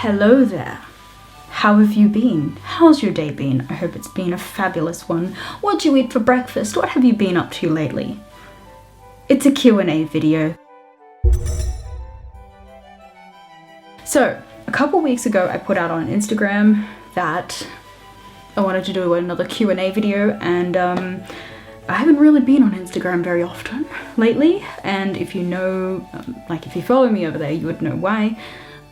Hello there. How have you been? How's your day been? I hope it's been a fabulous one. What'd you eat for breakfast? What have you been up to lately? It's a Q&A video. So, a couple weeks ago I put out on Instagram that I wanted to do another Q&A video, and I haven't really been on Instagram very often lately, and if you know, if you follow me over there, you would know why.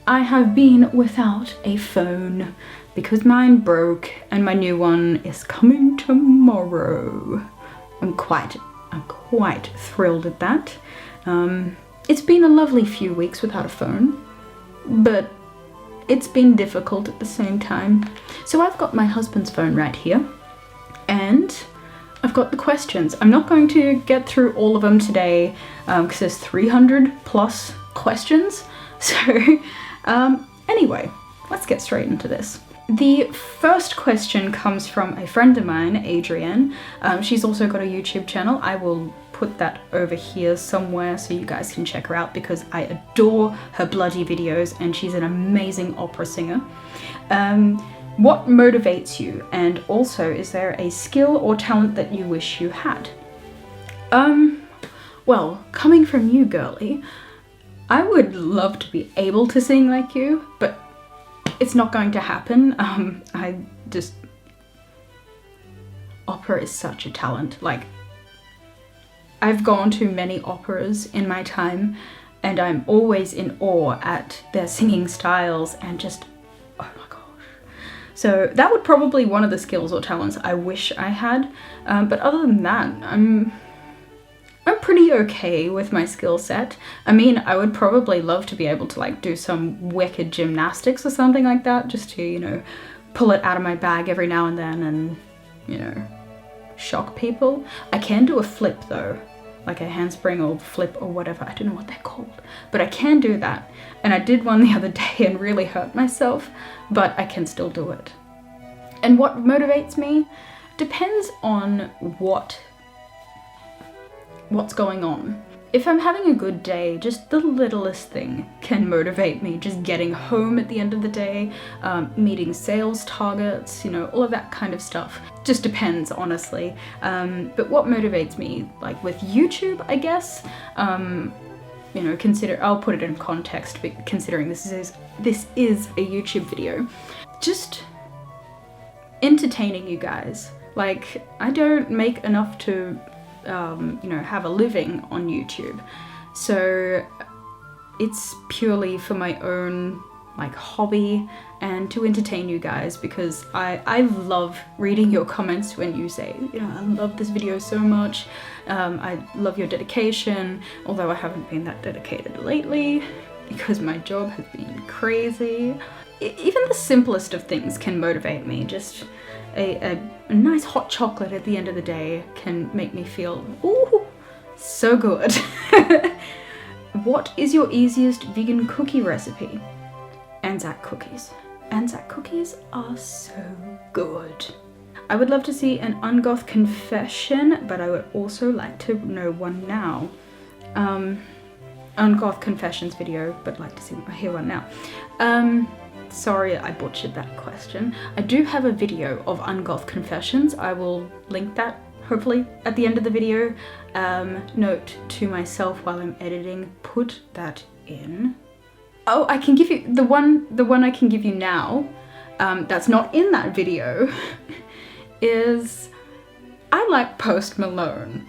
I have been without a phone because mine broke and my new one is coming tomorrow. I'm quite thrilled at that. It's been a lovely few weeks without a phone, but it's been difficult at the same time. So I've got my husband's phone right here, and I've got the questions. I'm not going to get through all of them today because there's 300 plus questions. So anyway, let's get straight into this. The first question comes from a friend of mine, Adrienne. She's also got a YouTube channel. I will put that over here somewhere so you guys can check her out because I adore her bloody videos and she's an amazing opera singer. What motivates you? And also, is there a skill or talent that you wish you had? Well, coming from you, girly, I would love to be able to sing like you, but it's not going to happen. Opera is such a talent. Like, I've gone to many operas in my time, and I'm always in awe at their singing styles and just, oh my gosh. So that would probably one of the skills or talents I wish I had. But other than that, I'm pretty okay with my skill set. I mean, I would probably love to be able to do some wicked gymnastics or something like that, just to, pull it out of my bag every now and then and, shock people. I can do a flip though, like a handspring or flip or whatever. I don't know what they're called, but I can do that. And I did one the other day and really hurt myself, but I can still do it. And what motivates me depends on what's going on. If I'm having a good day, just the littlest thing can motivate me. Just getting home at the end of the day, meeting sales targets, all of that kind of stuff. Just depends, honestly. But what motivates me, with YouTube, I guess, I'll put it in context, but considering this is a YouTube video, just entertaining you guys. I don't make enough to have a living on YouTube, so it's purely for my own hobby and to entertain you guys, because I love reading your comments when you say, I love this video so much, I love your dedication, although I haven't been that dedicated lately because my job has been crazy. Even the simplest of things can motivate me. Just a nice hot chocolate at the end of the day can make me feel, ooh, so good. What is your easiest vegan cookie recipe? Anzac cookies. Anzac cookies are so good. I would love to see an ungoth confession, but I would also like to know one now. Ungoth confessions video, but like to hear one now. Sorry, I butchered that question. I do have a video of ungoth confessions. I will link that, hopefully, at the end of the video. Note to myself while I'm editing, put that in. Oh, I can give you, the one I can give you now, that's not in that video, is, I like Post Malone.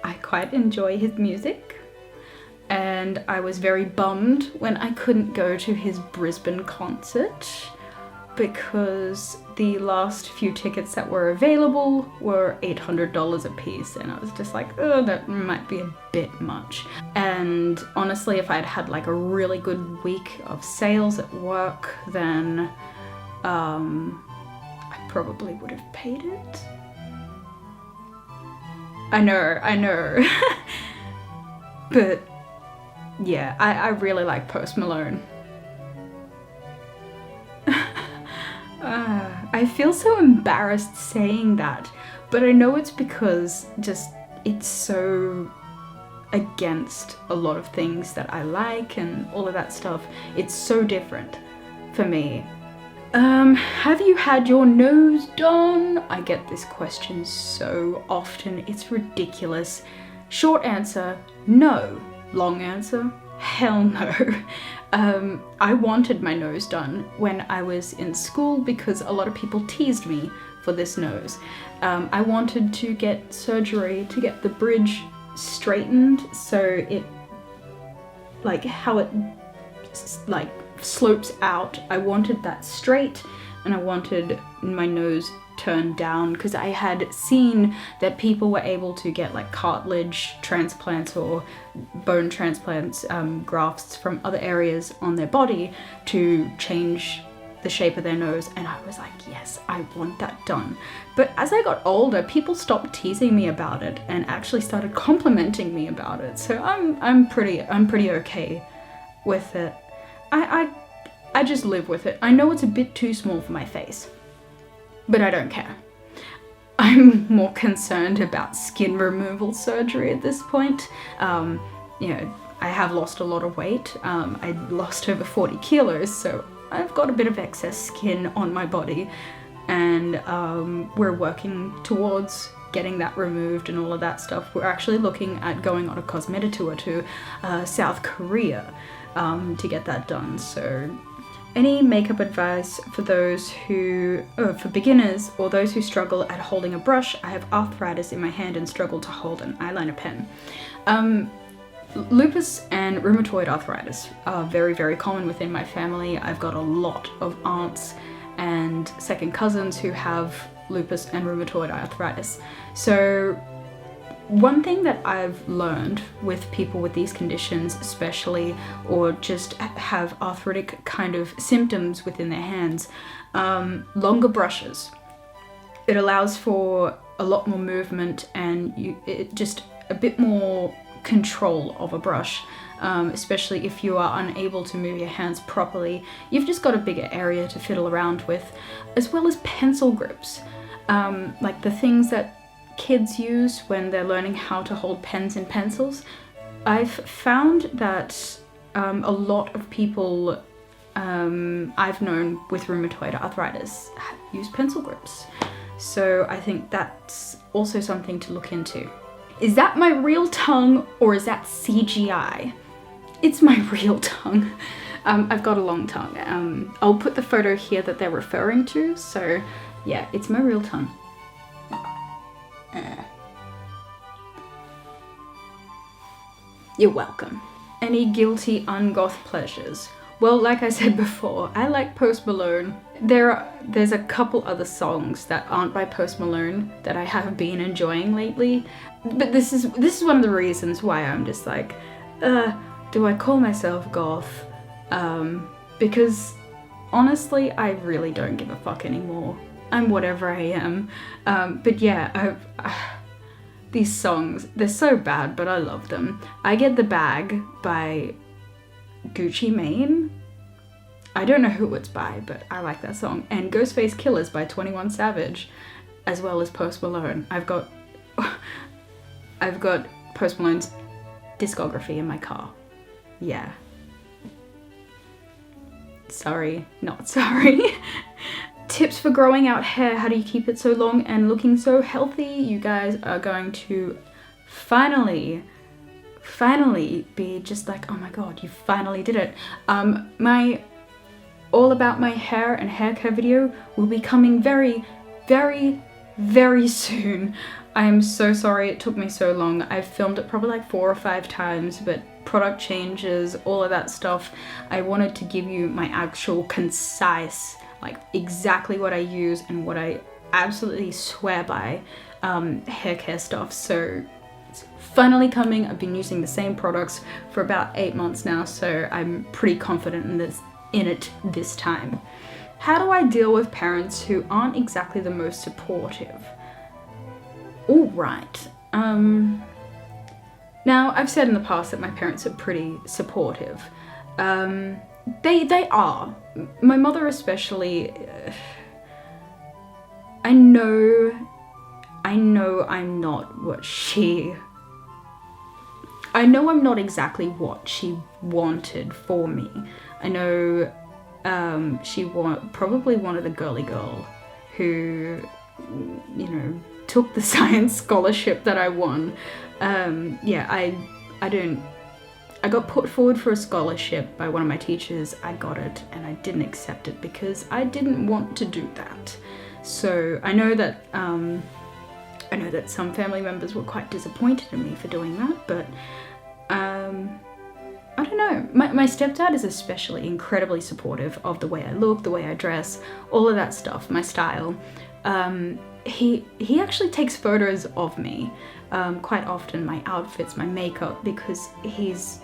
I quite enjoy his music, and I was very bummed when I couldn't go to his Brisbane concert because the last few tickets that were available were $800 a piece, and I was just like, oh, that might be a bit much. And honestly, if I'd had a really good week of sales at work, then I probably would have paid it. I know. But yeah, I really like Post Malone. I feel so embarrassed saying that, but I know it's because just it's so against a lot of things that I like and all of that stuff. It's so different for me. Have you had your nose done? I get this question so often, it's ridiculous. Short answer, no. Long answer, hell no. I wanted my nose done when I was in school because a lot of people teased me for this nose. I wanted to get surgery to get the bridge straightened so it, like how it like slopes out. I wanted that straight, and I wanted my nose turned down because I had seen that people were able to get like cartilage transplants or bone transplants, grafts from other areas on their body to change the shape of their nose, and I was like, yes, I want that done. But as I got older, people stopped teasing me about it and actually started complimenting me about it. So I'm pretty okay with it. I just live with it. I know it's a bit too small for my face, but I don't care. I'm more concerned about skin removal surgery at this point. You know, I have lost a lot of weight. I lost over 40 kilos, so I've got a bit of excess skin on my body, and we're working towards getting that removed and all of that stuff. We're actually looking at going on a cosmetic tour to South Korea to get that done. So any makeup advice for those who, for beginners or those who struggle at holding a brush? I have arthritis in my hand and struggle to hold an eyeliner pen. Lupus and rheumatoid arthritis are very, very common within my family. I've got a lot of aunts and second cousins who have lupus and rheumatoid arthritis. So one thing that I've learned with people with these conditions especially, or just have arthritic kind of symptoms within their hands, longer brushes. It allows for a lot more movement and it just a bit more control of a brush, especially if you are unable to move your hands properly. You've just got a bigger area to fiddle around with, as well as pencil grips, like the things that kids use when they're learning how to hold pens and pencils. I've found that a lot of people I've known with rheumatoid arthritis use pencil grips. So I think that's also something to look into. Is that my real tongue or is that CGI? It's my real tongue. I've got a long tongue. I'll put the photo here that they're referring to. So yeah, it's my real tongue. You're welcome. Any guilty ungoth pleasures? Well, like I said before, I like Post Malone. There's a couple other songs that aren't by Post Malone that I have been enjoying lately. But this is one of the reasons why I'm just like, do I call myself goth? Because honestly, I really don't give a fuck anymore. I'm whatever I am. But yeah, these songs, they're so bad, but I love them. I Get the Bag by Gucci Mane. I don't know who it's by, but I like that song. And Ghostface Killers by 21 Savage, as well as Post Malone. I've got Post Malone's discography in my car. Yeah. Sorry, not sorry. Tips for growing out hair. How do you keep it so long and looking so healthy? You guys are going to finally be just like, oh my god, you finally did it. My all about my hair and hair care video will be coming very, very, very soon. I am so sorry it took me so long. I've filmed it probably like 4 or 5 times, but product changes, all of that stuff. I wanted to give you my actual concise, like exactly what I use and what I absolutely swear by hair care stuff. So it's finally coming. I've been using the same products for about 8 months now, so I'm pretty confident in it this time. How do I deal with parents who aren't exactly the most supportive? All right. Now, I've said in the past that my parents are pretty supportive. They are. My mother especially, I know I'm not what she... I know I'm not exactly what she wanted for me. I know she probably wanted a girly girl who, you know, took the science scholarship that I won. Yeah, I got put forward for a scholarship by one of my teachers. I got it and I didn't accept it because I didn't want to do that. So I know that some family members were quite disappointed in me for doing that, but I don't know. My stepdad is especially incredibly supportive of the way I look, the way I dress, all of that stuff, my style. He actually takes photos of me quite often, my outfits, my makeup, because he's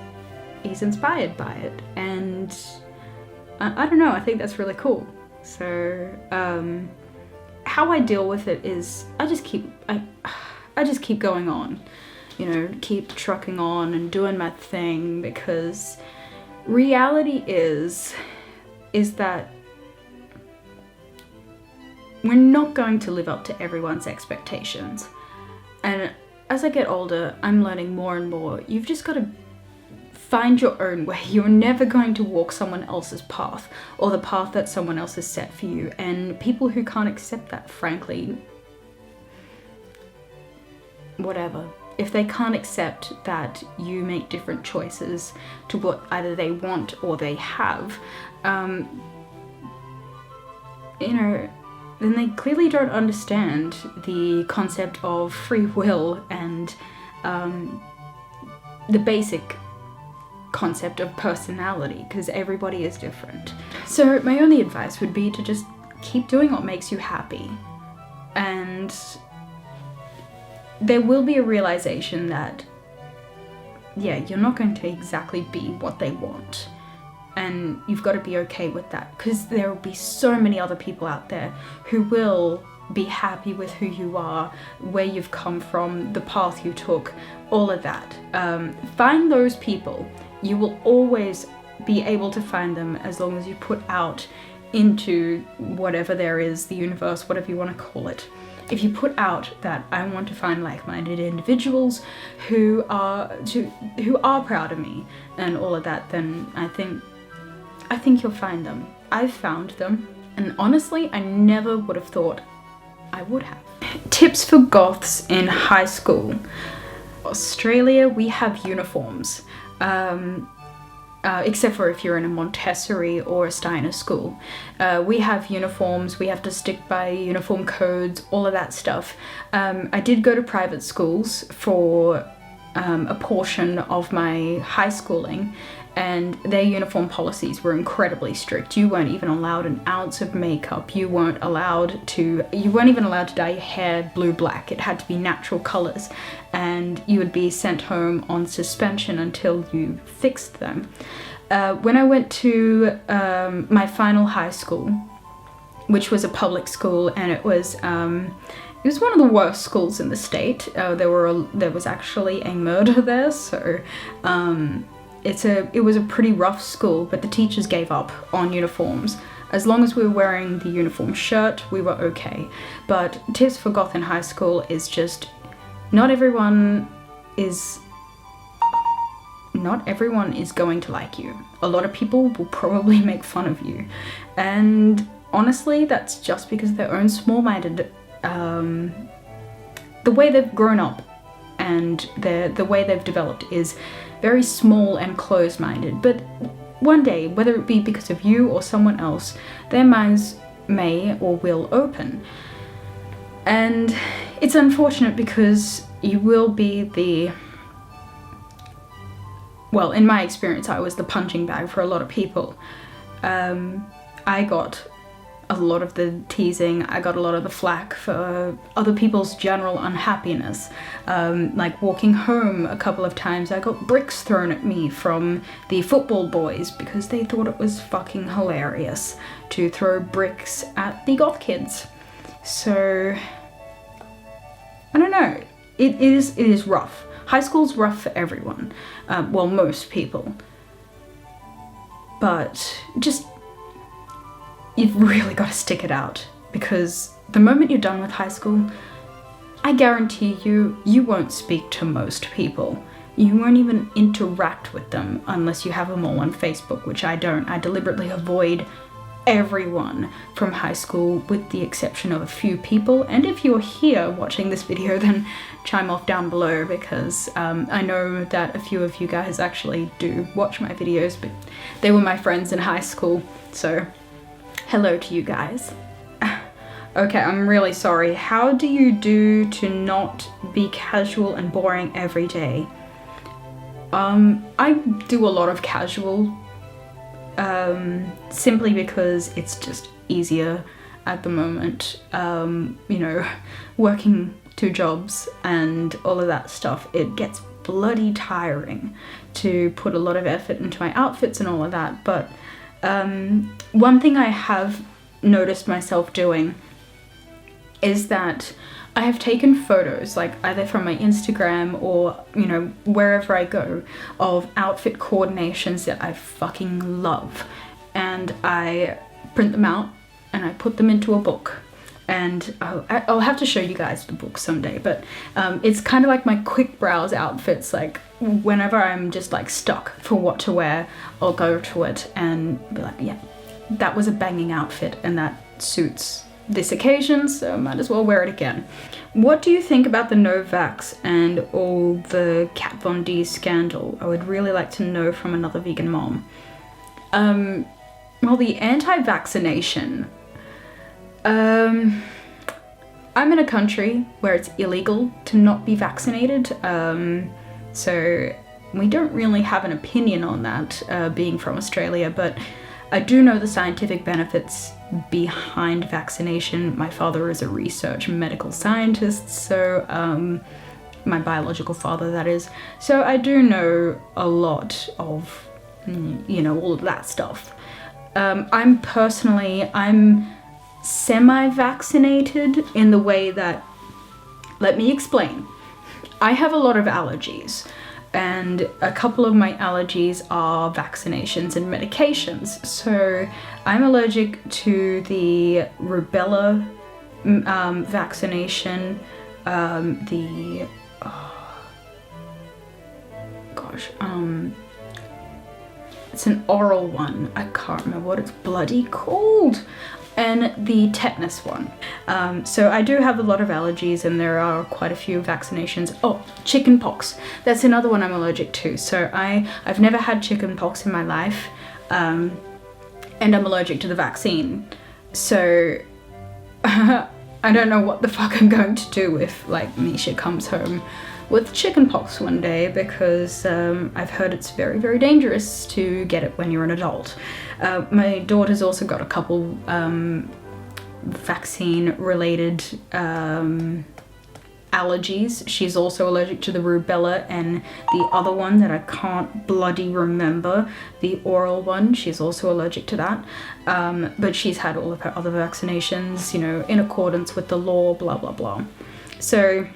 inspired by it, and I don't know, I think that's really cool. So how I deal with it is I just keep going on, you know, keep trucking on and doing my thing, because reality is that we're not going to live up to everyone's expectations. And as I get older, I'm learning more and more. You've just got to find your own way. You're never going to walk someone else's path or the path that someone else has set for you. And people who can't accept that, frankly, whatever. If they can't accept that you make different choices to what either they want or they have, you know, then they clearly don't understand the concept of free will and the basic concept of personality, because everybody is different. So my only advice would be to just keep doing what makes you happy, and there will be a realization that, yeah, you're not going to exactly be what they want, and you've got to be okay with that, because there will be so many other people out there who will be happy with who you are, where you've come from, the path you took, all of that. Find those people. You will always be able to find them as long as you put out into whatever there is, the universe, whatever you want to call it. If you put out that I want to find like-minded individuals who are proud of me and all of that, then I think you'll find them. I've found them, and honestly, I never would have thought I would have. Tips for goths in high school. Australia, we have uniforms. Except for if you're in a Montessori or a Steiner school. We have uniforms, we have to stick by uniform codes, all of that stuff. I did go to private schools for a portion of my high schooling, and their uniform policies were incredibly strict. You weren't even allowed an ounce of makeup. You weren't even allowed to dye your hair blue-black. It had to be natural colors, and you would be sent home on suspension until you fixed them. When I went to my final high school, which was a public school, and it was one of the worst schools in the state. There was actually a murder there, so it was a pretty rough school, but the teachers gave up on uniforms. As long as we were wearing the uniform shirt, we were okay. But tips for goth in high school is just, not everyone is going to like you. A lot of people will probably make fun of you. And honestly, that's just because they're own small-minded, the way they've grown up and the way they've developed is very small and closed-minded. But one day, whether it be because of you or someone else, their minds may or will open. And it's unfortunate because you will be well, in my experience, I was the punching bag for a lot of people. I got a lot of the teasing, I got a lot of the flack for other people's general unhappiness. Like walking home a couple of times, I got bricks thrown at me from the football boys because they thought it was fucking hilarious to throw bricks at the goth kids. So, I don't know, it is rough. High school's rough for everyone, well, most people. But just, you've really got to stick it out. because the moment you're done with high school, I guarantee you won't speak to most people. You won't even interact with them unless you have them all on Facebook, which I don't. I deliberately avoid everyone from high school with the exception of a few people. And if you're here watching this video, then chime off down below, because I know that a few of you guys actually do watch my videos, but they were my friends in high school, so hello to you guys. Okay, I'm really sorry. How do you do to not be casual and boring every day? I do a lot of casual, simply because it's just easier at the moment. You know, working 2 jobs and all of that stuff, it gets bloody tiring to put a lot of effort into my outfits and all of that. But one thing I have noticed myself doing is that I have taken photos, like either from my Instagram or, you know, wherever I go, of outfit coordinations that I fucking love. And I print them out and I put them into a book. And I'll have to show you guys the book someday, but it's kind of like my quick browse outfits. Like whenever I'm just like stuck for what to wear, I'll go to it and be like, yeah, that was a banging outfit and that suits this occasion, so might as well wear it again. What do you think about the no-vax and all the Kat Von D scandal? I would really like to know from another vegan mom. Well, the anti-vaccination. I'm in a country where it's illegal to not be vaccinated, so we don't really have an opinion on that, being from Australia, but I do know the scientific benefits behind vaccination. My father is a research medical scientist, so my biological father, that is. So I do know a lot of, you know, all of that stuff. I'm semi-vaccinated in the way that, let me explain. I have a lot of allergies, and a couple of my allergies are vaccinations and medications. So I'm allergic to the rubella vaccination, it's an oral one. I can't remember what it's bloody called. And the tetanus one. So I do have a lot of allergies, and there are quite a few vaccinations. Oh, chicken pox. That's another one I'm allergic to. So I've never had chicken pox in my life, and I'm allergic to the vaccine. So I don't know what the fuck I'm going to do if, like, Misha comes home with chicken pox one day, because I've heard it's very, very dangerous to get it when you're an adult. My daughter's also got a couple vaccine-related allergies. She's also allergic to the rubella and the other one that I can't bloody remember, the oral one. She's also allergic to that. But she's had all of her other vaccinations, you know, in accordance with the law, blah, blah, blah. So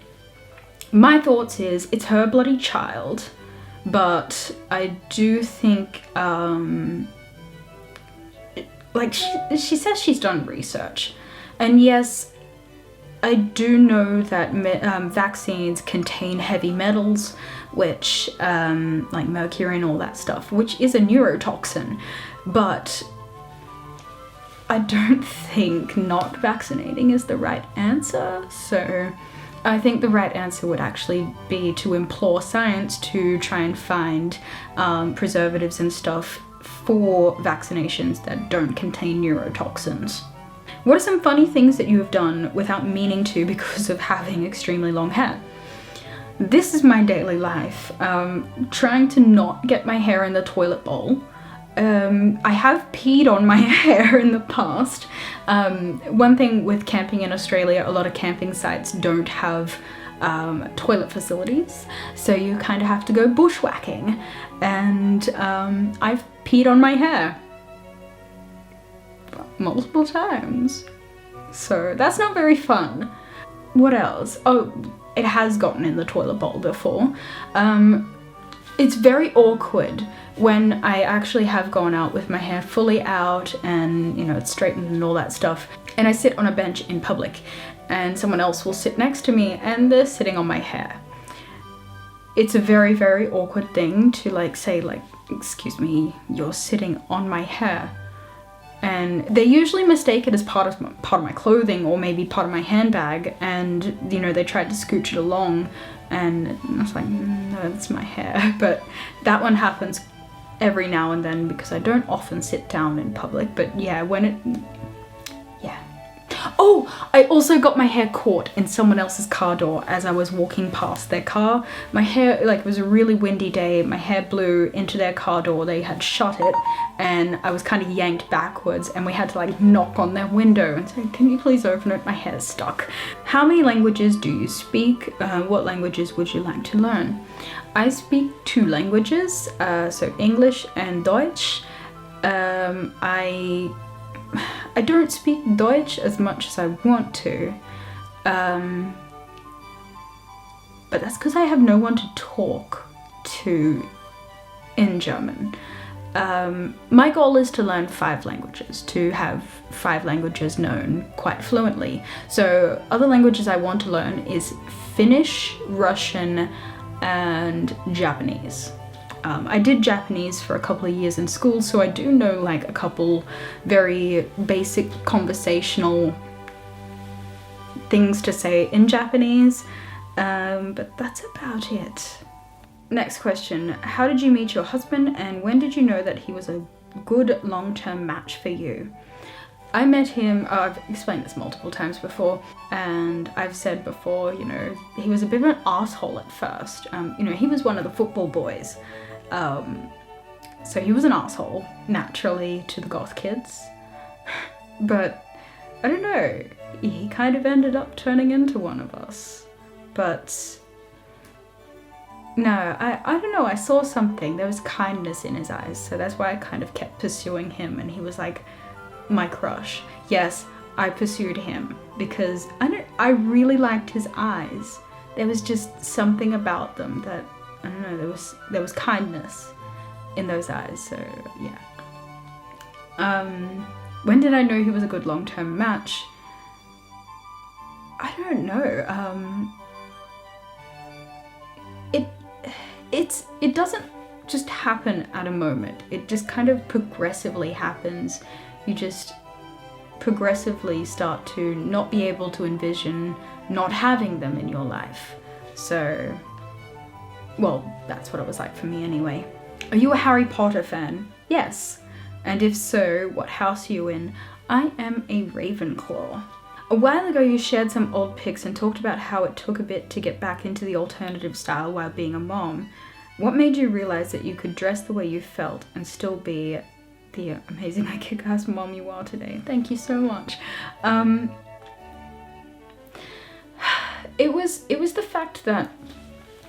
my thoughts is, it's her bloody child, but I do think, like, she says she's done research, and yes, I do know that vaccines contain heavy metals, which, like mercury and all that stuff, which is a neurotoxin, but I don't think not vaccinating is the right answer. So I think the right answer would actually be to implore science to try and find preservatives and stuff for vaccinations that don't contain neurotoxins. What are some funny things that you have done without meaning to because of having extremely long hair? This is my daily life. Trying to not get my hair in the toilet bowl. I have peed on my hair in the past. One thing with camping in Australia, a lot of camping sites don't have toilet facilities, so you kind of have to go bushwhacking, and I've peed on my hair multiple times, so that's not very fun. What else? Oh, it has gotten in the toilet bowl before. It's very awkward when I actually have gone out with my hair fully out and, you know, it's straightened and all that stuff, and I sit on a bench in public and someone else will sit next to me and they're sitting on my hair. It's a very, very awkward thing to like say like, excuse me, you're sitting on my hair. And they usually mistake it as part of my clothing or maybe part of my handbag, and you know, they tried to scooch it along and I was like, no, that's my hair. But that one happens every now and then because I don't often sit down in public, but yeah, yeah. Oh, I also got my hair caught in someone else's car door as I was walking past their car. My hair, like, it was a really windy day, my hair blew into their car door, they had shut it, and I was kind of yanked backwards and we had to like knock on their window and say, can you please open it, my hair's stuck. How many languages do you speak? What languages would you like to learn? I speak 2 languages, so English and Deutsch. I don't speak Deutsch as much as I want to, but that's because I have no one to talk to in German. My goal is to learn 5 languages, to have 5 languages known quite fluently. So other languages I want to learn is Finnish, Russian, and Japanese. I did Japanese for a couple of years in school, so I do know like a couple very basic conversational things to say in Japanese, but that's about it. Next question, how did you meet your husband and when did you know that he was a good long-term match for you? I met him, I've explained this multiple times before, and I've said before, you know, he was a bit of an asshole at first. You know, he was one of the football boys. So he was an asshole, naturally, to the goth kids. But, I don't know, he kind of ended up turning into one of us. But, no, I don't know, I saw something, there was kindness in his eyes, so that's why I kind of kept pursuing him, and he was like my crush. Yes, I pursued him, because I really liked his eyes. There was just something about them that, I don't know, there was kindness in those eyes, so yeah. When did I know he was a good long-term match? I don't know. It doesn't just happen at a moment. It just kind of progressively happens. You just progressively start to not be able to envision not having them in your life. So, well, that's what it was like for me anyway. Are you a Harry Potter fan? Yes. And if so, what house are you in? I am a Ravenclaw. A while ago you shared some old pics and talked about how it took a bit to get back into the alternative style while being a mom. What made you realize that you could dress the way you felt and still be the amazing kick-ass mom you are today? Thank you so much. It was the fact that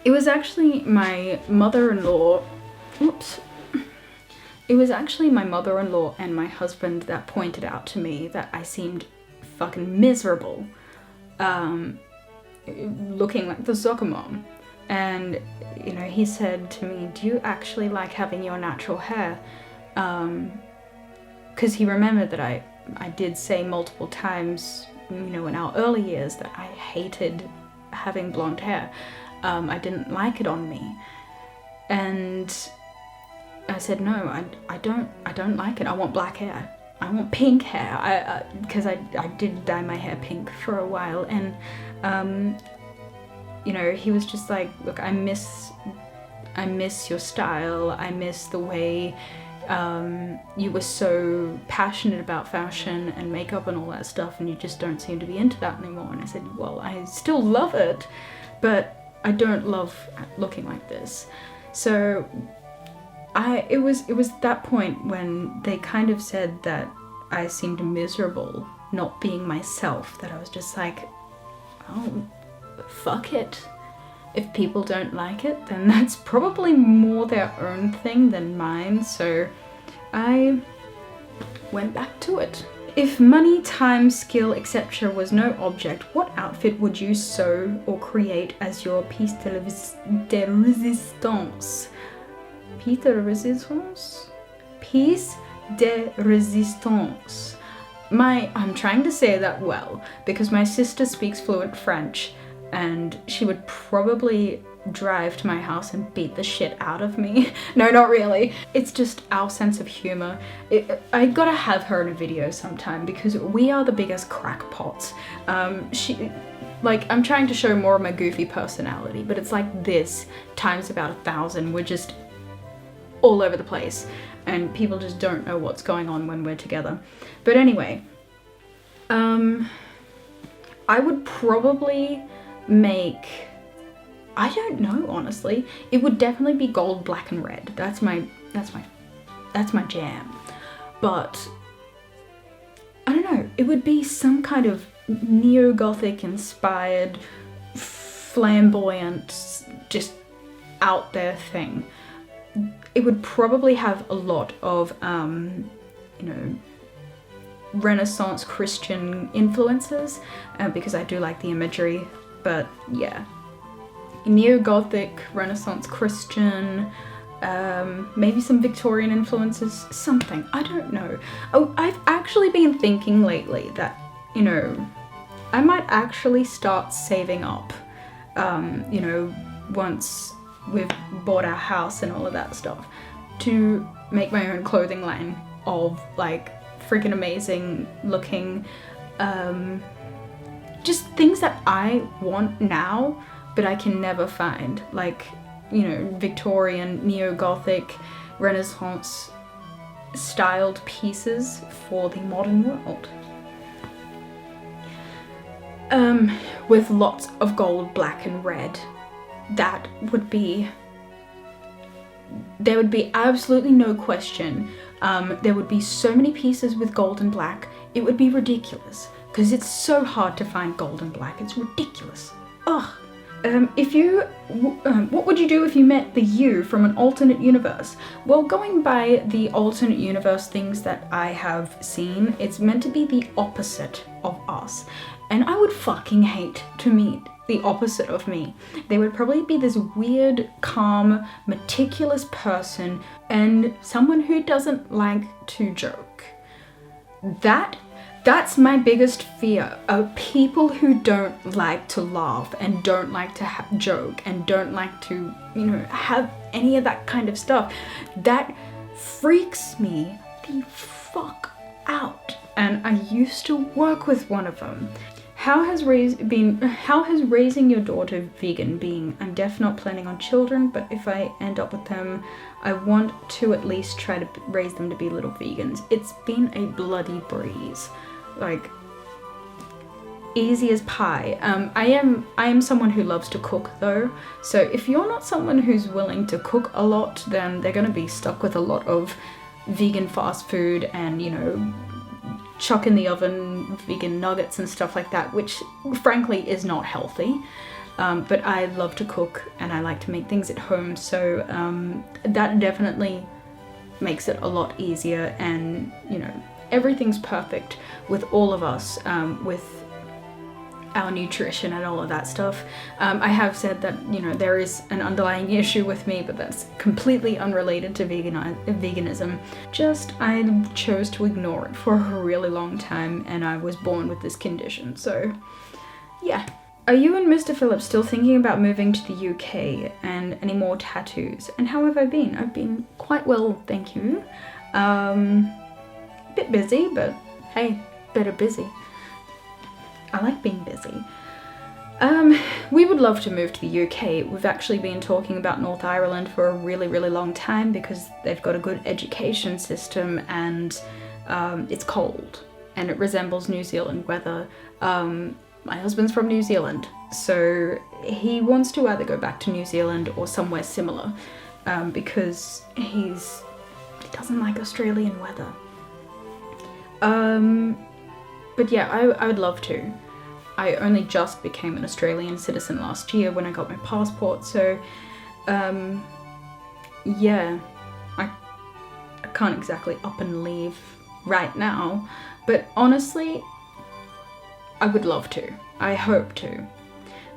it was actually my mother-in-law, it was actually my mother-in-law and my husband that pointed out to me that I seemed fucking miserable, looking like the soccer mom. And, you know, he said to me, do you actually like having your natural hair? Because he remembered that I did say multiple times, you know, in our early years that I hated having blonde hair. I didn't like it on me. And I said, no, I don't like it. I want black hair. I want pink hair. Because I did dye my hair pink for a while. And, you know, he was just like, look, I miss your style. I miss the way you were so passionate about fashion and makeup and all that stuff, and you just don't seem to be into that anymore. And I said, well, I still love it, but I don't love looking like this. So it was that point when they kind of said that I seemed miserable not being myself, that I was just like, oh, fuck it. If people don't like it, then that's probably more their own thing than mine, so I went back to it. If money, time, skill, etc. was no object, what outfit would you sew or create as your piece de resistance? Piece de résistance? Piece de résistance. I'm trying to say that well because my sister speaks fluent French and she would probably drive to my house and beat the shit out of me. No, not really. It's just our sense of humor. I gotta have her in a video sometime because we are the biggest crackpots. I'm trying to show more of my goofy personality, but it's like this times about 1,000. We're just all over the place and people just don't know what's going on when we're together. But anyway, I would probably make, I don't know, honestly. It would definitely be gold, black and red. That's my jam. But I don't know, it would be some kind of neo-gothic inspired, flamboyant, just out there thing. It would probably have a lot of, Renaissance Christian influences, because I do like the imagery, but yeah. Neo-Gothic, Renaissance Christian, maybe some Victorian influences, something, I don't know. Oh, I've actually been thinking lately that, I might actually start saving up, once we've bought our house and all of that stuff, to make my own clothing line of like freaking amazing looking, just things that I want now, but I can never find, like, Victorian, neo-Gothic, Renaissance styled pieces for the modern world. With lots of gold, black and red. There would be absolutely no question. There would be so many pieces with gold and black, it would be ridiculous. Because it's so hard to find gold and black, it's ridiculous. Ugh. What would you do if you met the you from an alternate universe? Well, going by the alternate universe things that I have seen, it's meant to be the opposite of us. And I would fucking hate to meet the opposite of me. They would probably be this weird, calm, meticulous person and someone who doesn't like to joke. That's my biggest fear, of people who don't like to laugh and don't like to joke and don't like to, have any of that kind of stuff. That freaks me the fuck out. And I used to work with one of them. How has raising your daughter vegan been? I'm definitely not planning on children, but if I end up with them, I want to at least try to raise them to be little vegans. It's been a bloody breeze. Like, easy as pie. I am someone who loves to cook though, so if you're not someone who's willing to cook a lot, then they're gonna be stuck with a lot of vegan fast food and, chuck in the oven vegan nuggets and stuff like that, which frankly is not healthy. But I love to cook and I like to make things at home, so that definitely makes it a lot easier, and everything's perfect with all of us, with our nutrition and all of that stuff. I have said that, there is an underlying issue with me, but that's completely unrelated to veganism. Just, I chose to ignore it for a really long time, and I was born with this condition, so yeah. Are you and Mr. Phillips still thinking about moving to the UK, and any more tattoos? And how have I been? I've been quite well, thank you. Bit busy, but hey, better busy. I like being busy. We would love to move to the UK. We've actually been talking about North Ireland for a really, really long time because they've got a good education system, and it's cold and it resembles New Zealand weather. My husband's from New Zealand, so he wants to either go back to New Zealand or somewhere similar, because he doesn't like Australian weather. But yeah, I would love to. I only just became an Australian citizen last year when I got my passport, so yeah, I can't exactly up and leave right now, but honestly, I would love to. I hope to.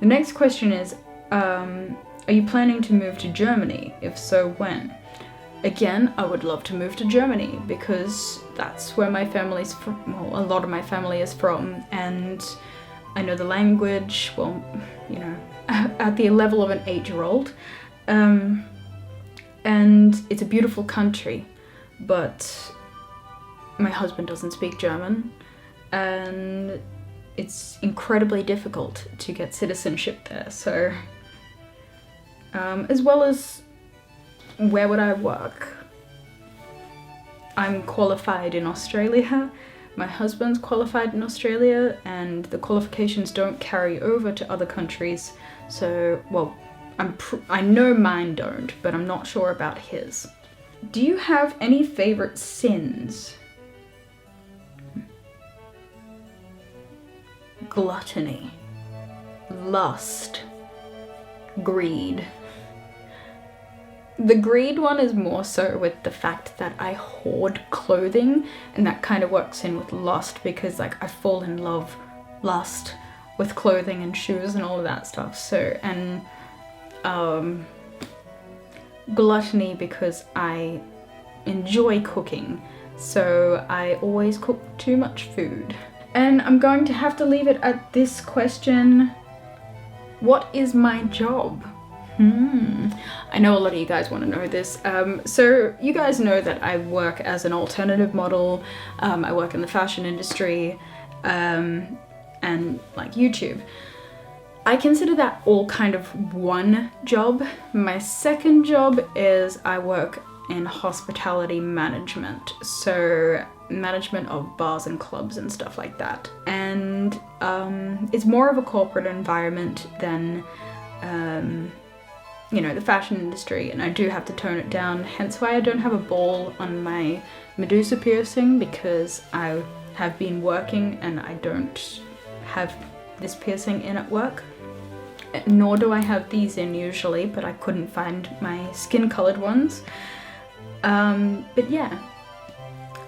The next question is, are you planning to move to Germany? If so, when? again, I would love to move to Germany because that's where my family's from, well, a lot of my family is from, and I know the language, well, you know, at the level of an 8-year-old. And it's a beautiful country, but my husband doesn't speak German, and it's incredibly difficult to get citizenship there. So, as well as where would I work? I'm qualified in Australia, my husband's qualified in Australia, and the qualifications don't carry over to other countries. So, well, I know mine don't, but I'm not sure about his. Do you have any favorite sins? Gluttony, lust, greed. The greed one is more so with the fact that I hoard clothing, and that kind of works in with lust because like I fall in love, lust, with clothing and shoes and all of that stuff. So, and gluttony because I enjoy cooking, so I always cook too much food. And I'm going to have to leave it at this question. What is my job? I know a lot of you guys want to know this. So you guys know that I work as an alternative model. I work in the fashion industry, and like YouTube. I consider that all kind of one job. My second job is I work in hospitality management. So management of bars and clubs and stuff like that. And it's more of a corporate environment than you know, the fashion industry, and I do have to tone it down, hence why I don't have a ball on my Medusa piercing, because I have been working and I don't have this piercing in at work. Nor do I have these in usually, but I couldn't find my skin colored ones. But yeah,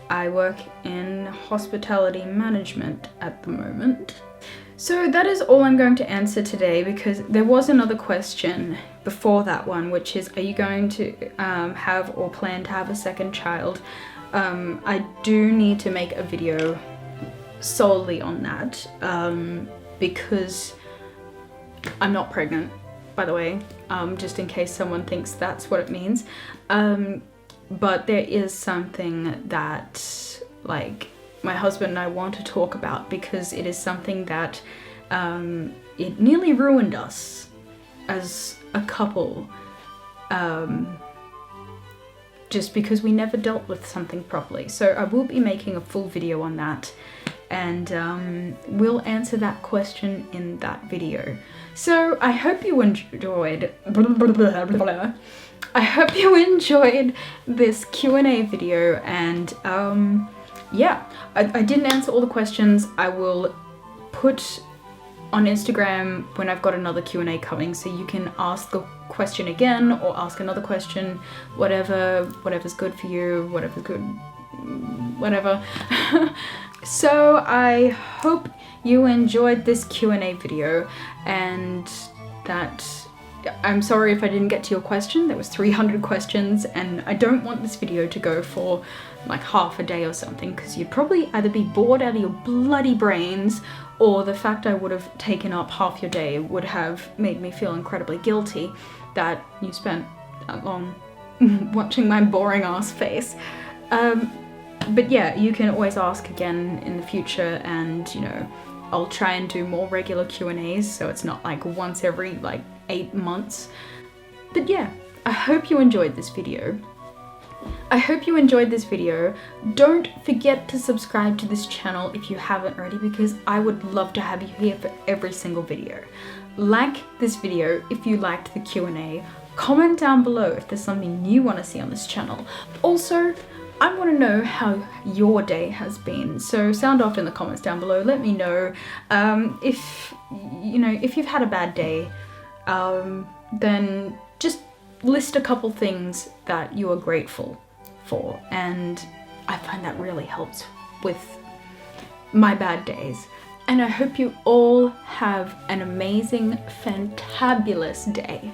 I work in hospitality management at the moment. So that is all I'm going to answer today, because there was another question before that one, which is, are you going to have or plan to have a second child? I do need to make a video solely on that, because I'm not pregnant, by the way, just in case someone thinks that's what it means. But there is something that, like, my husband and I want to talk about, because it is something that it nearly ruined us as a couple, just because we never dealt with something properly. So I will be making a full video on that, and we'll answer that question in that video. So I hope you enjoyed I hope you enjoyed this Q&A video, and yeah, I didn't answer all the questions. I will put on Instagram when I've got another Q&A coming, so you can ask the question again or ask another question, whatever's good for you, whatever's good, whatever. So I hope you enjoyed this Q&A video, and that I'm sorry if I didn't get to your question. There was 300 questions, and I don't want this video to go for like half a day or something, because you'd probably either be bored out of your bloody brains, or the fact I would have taken up half your day would have made me feel incredibly guilty that you spent that long watching my boring ass face. But yeah, you can always ask again in the future, and you know, I'll try and do more regular Q&As, so it's not like once every like 8 months. But yeah, I hope you enjoyed this video. Don't forget to subscribe to this channel if you haven't already, because I would love to have you here for every single video. Like this video if you liked the Q&A. Comment down below if there's something you want to see on this channel. Also, I want to know how your day has been, so sound off in the comments down below. Let me know if you've had a bad day. Then just list a couple things that you are grateful for, and I find that really helps with my bad days. And I hope you all have an amazing, fantabulous day.